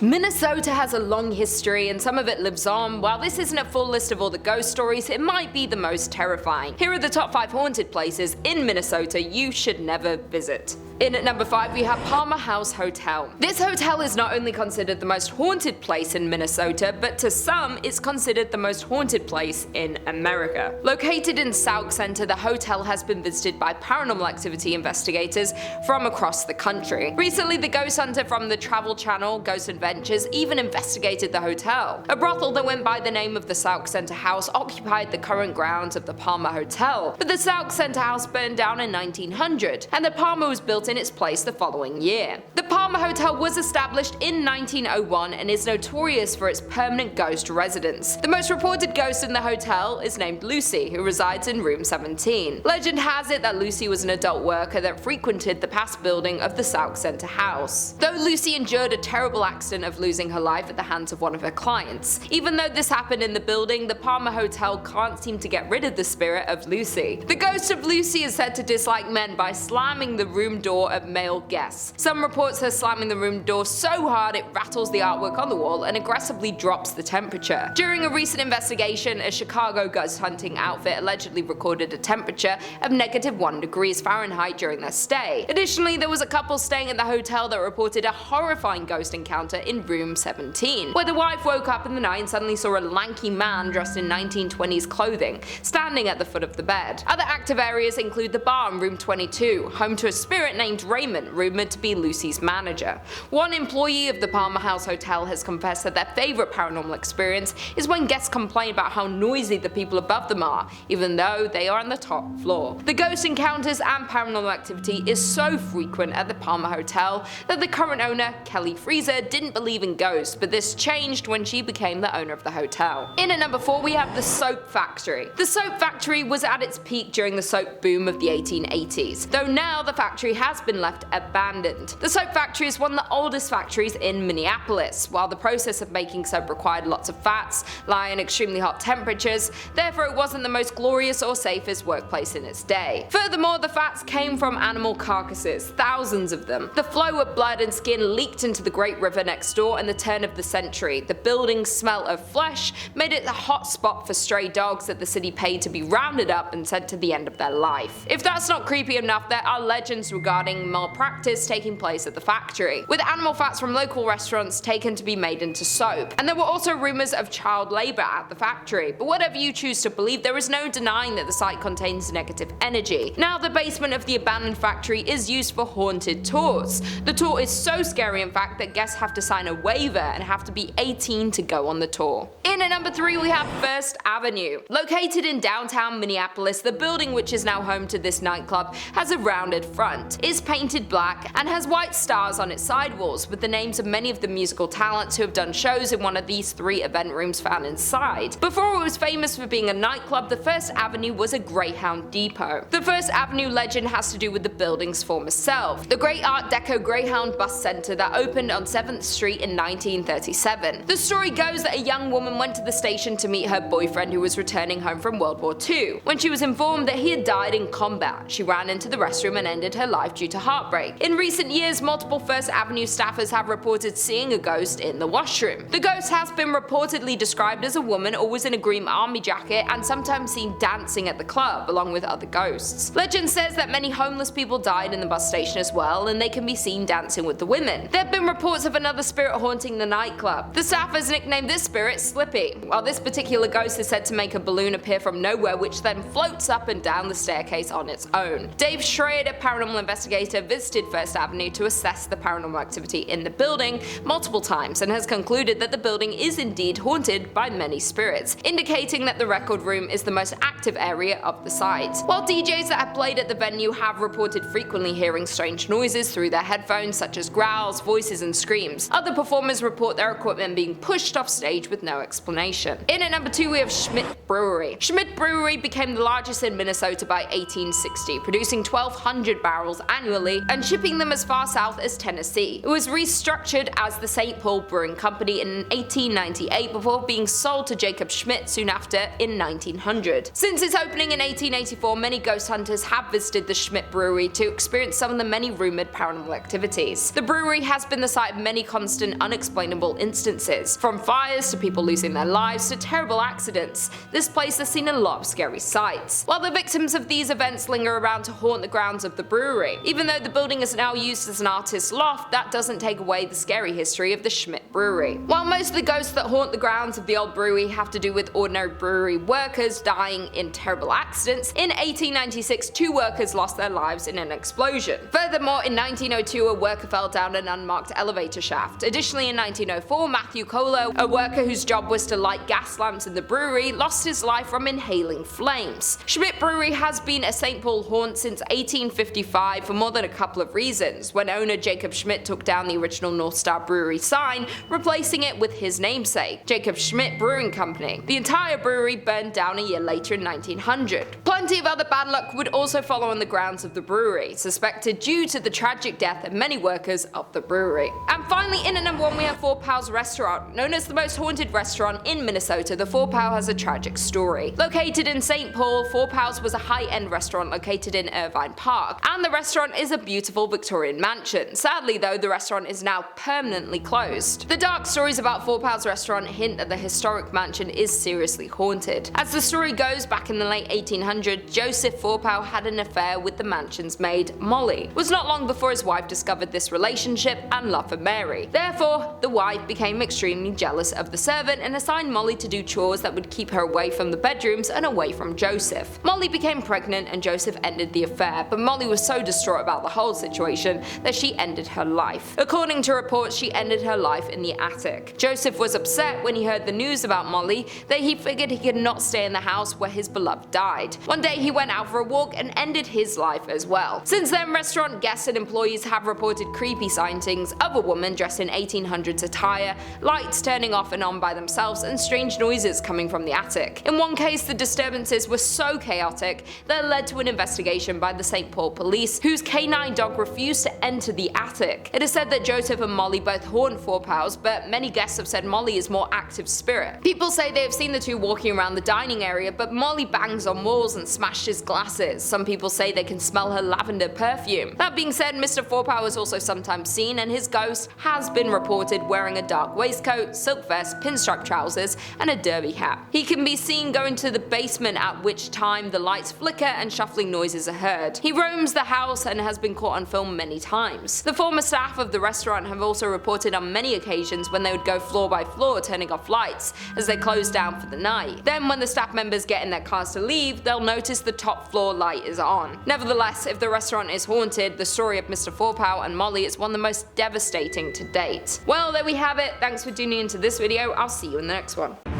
Minnesota has a long history and some of it lives on. While this isn't a full list of all the ghost stories, it might be the most terrifying. Here are the top 5 haunted places in Minnesota you should never visit. In at number 5 we have Forepaugh House Hotel. This hotel is not only considered the most haunted place in Minnesota, but to some it's considered the most haunted place in America. Located in Sauk Center, the hotel has been visited by paranormal activity investigators from across the country. Recently, the ghost hunter from the Travel Channel, Ghost Adventures, even investigated the hotel. A brothel that went by the name of the Sauk Center House occupied the current grounds of the Forepaugh Hotel, but the Sauk Center House burned down in 1900, and the Forepaugh was built in its place the following year. The Forepaugh Hotel was established in 1901 and is notorious for its permanent ghost residence. The most reported ghost in the hotel is named Lucy, who resides in room 17. Legend has it that Lucy was an adult worker that frequented the past building of the Sauk Center House. Though Lucy endured a terrible accident of losing her life at the hands of one of her clients. Even though this happened in the building, the Forepaugh Hotel can't seem to get rid of the spirit of Lucy. The ghost of Lucy is said to dislike men by slamming the room door of male guests. Some reports her slamming the room door so hard it rattles the artwork on the wall and aggressively drops the temperature. During a recent investigation, a Chicago ghost hunting outfit allegedly recorded a temperature of -1 degrees Fahrenheit during their stay. Additionally, there was a couple staying at the hotel that reported a horrifying ghost encounter in room 17, where the wife woke up in the night and suddenly saw a lanky man dressed in 1920s clothing standing at the foot of the bed. Other active areas include the bar in room 22, home to a spirit named Raymond, rumored to be Lucy's manager. One employee of the Forepaugh House Hotel has confessed that their favorite paranormal experience is when guests complain about how noisy the people above them are, even though they are on the top floor. The ghost encounters and paranormal activity is so frequent at the Forepaugh Hotel that the current owner, Kelly Freezer, didn't believe in ghosts, but this changed when she became the owner of the hotel. In at number 4 we have the Soap Factory. The Soap Factory was at its peak during the soap boom of the 1880s, though now the factory has been left abandoned. The Soap Factory is one of the oldest factories in Minneapolis. While the process of making soap required lots of fats, lie in extremely hot temperatures, therefore it wasn't the most glorious or safest workplace in its day. Furthermore, the fats came from animal carcasses, thousands of them. The flow of blood and skin leaked into the Great River next door in the turn of the century. The building's smell of flesh made it a hot spot for stray dogs that the city paid to be rounded up and sent to the end of their life. If that's not creepy enough, there are legends regarding malpractice taking place at the factory, with animal fats from local restaurants taken to be made into soap. And there were also rumors of child labor at the factory. But whatever you choose to believe, there is no denying that the site contains negative energy. Now the basement of the abandoned factory is used for haunted tours. The tour is so scary in fact that guests have to sign a waiver and have to be 18 to go on the tour. In at number 3 we have First Avenue. Located in downtown Minneapolis, the building, which is now home to this nightclub, has a rounded front, is painted black, and has white stars on its sidewalls with the names of many of the musical talents who have done shows in one of these 3 event rooms found inside. Before it was famous for being a nightclub, the First Avenue was a Greyhound depot. The First Avenue legend has to do with the building's former self, the Great Art Deco Greyhound Bus Center that opened on 7th Street in 1937. The story goes that a young woman went to the station to meet her boyfriend who was returning home from World War II. When she was informed that he had died in combat, she ran into the restroom and ended her life due to heartbreak. In recent years, multiple First Avenue staffers have reported seeing a ghost in the washroom. The ghost has been reportedly described as a woman always in a green army jacket and sometimes seen dancing at the club along with other ghosts. Legend says that many homeless people died in the bus station as well, and they can be seen dancing with the women. There have been reports of another spirit haunting the nightclub. The staffers nicknamed this spirit Slippy, while this particular ghost is said to make a balloon appear from nowhere which then floats up and down the staircase on its own. Dave Schrader, a paranormal investigator, visited First Avenue to assess the paranormal activity in the building multiple times and has concluded that the building is indeed haunted by many spirits, indicating that the record room is the most active area of the site. While DJs that have played at the venue have reported frequently hearing strange noises through their headphones such as growls, voices and screams, other performers report their equipment being pushed off stage with no explanation. In at number 2 we have Schmidt Brewery. Schmidt Brewery became the largest in Minnesota by 1860, producing 1,200 barrels annually and shipping them as far south as Tennessee. It was restructured as the St. Paul Brewing Company in 1898 before being sold to Jacob Schmidt soon after in 1900. Since its opening in 1884, many ghost hunters have visited the Schmidt Brewery to experience some of the many rumored paranormal activities. The brewery has been the site of many constant unexplainable instances, from fires to people losing their lives to terrible accidents. This place has seen a lot of scary sights. While the victims of these events linger around to haunt the grounds of the brewery, even though the building is now used as an artist's loft, that doesn't take away the scary history of the Schmidt Brewery. While most of the ghosts that haunt the grounds of the old brewery have to do with ordinary brewery workers dying in terrible accidents, in 1896 2 workers lost their lives in an explosion. Furthermore, in 1902 a worker fell down an unmarked elevator shaft. Additionally, in 1904 Matthew Colo, a worker whose job was to light gas lamps in the brewery, lost his life from inhaling flames. Schmidt Brewery has been a St. Paul haunt since 1855 for more than a couple of reasons, when owner Jacob Schmidt took down the original North Star Brewery sign, replacing it with his namesake, Jacob Schmidt Brewing Company. The entire brewery burned down a year later in 1900. Plenty of other bad luck would also follow on the grounds of the brewery, suspected due to the tragic death of many workers of the brewery. And finally, in at number 1 we have Forepaugh's restaurant. Known as the most haunted restaurant in Minnesota, the Forepaugh has a tragic story. Located in St. Paul, Forepaugh's was a high-end restaurant located in Irvine Park, and the restaurant is a beautiful Victorian mansion. Sadly though, the restaurant is now permanently closed. The dark stories about Forepaugh's restaurant hint that the historic mansion is seriously haunted. As the story goes, back in the late 1800s, Joseph Forepaugh had an affair with the mansion's maid, Molly. It was not long before his wife discovered this relationship and love for Mary. Therefore, the wife became extremely jealous of the servant and assigned Molly to do chores that would keep her away from the bedrooms and away from Joseph. Molly became pregnant and Joseph ended the affair, but Molly was so distraught about the whole situation that she ended her life. According to reports, she ended her life in the attic. Joseph was upset when he heard the news about Molly that he figured he could not stay in the house where his beloved died. One day he went out for a walk and ended his life as well. Since then, restaurant guests and employees have reported creepy sightings of a woman dressed in 1800s attire, lights turning off and on by themselves, and strange noises coming from the attic. In one case, the disturbances were so chaotic that led to an investigation by the St. Paul police, whose canine dog refused to enter the attic. It is said that Joseph and Molly both haunt Forepaugh's, but many guests have said Molly is more active spirit. People say they have seen the two walking around the dining area, but Molly bangs on walls and smashes glasses. Some people say they can smell her lavender perfume. That being said, Mr. Forepaugh is also sometimes seen, and his ghost has been reported wearing a dark waistcoat, silk vest, pinstripe trousers, and a derby hat. He can be seen going to the basement, at which time the lights flicker and shuffling noises are heard. He roams the house and has been caught on film many times. The former staff of the restaurant have also reported on many occasions when they would go floor by floor turning off lights as they closed down for the night. Then when the staff members get in their cars to leave, they'll notice the top floor light is on. Nevertheless, if the restaurant is haunted, the story of Mr. Forepaugh and Molly is one of the most devastating to date. Well, there we have it. Thanks for tuning into this video. I'll see you in the next one.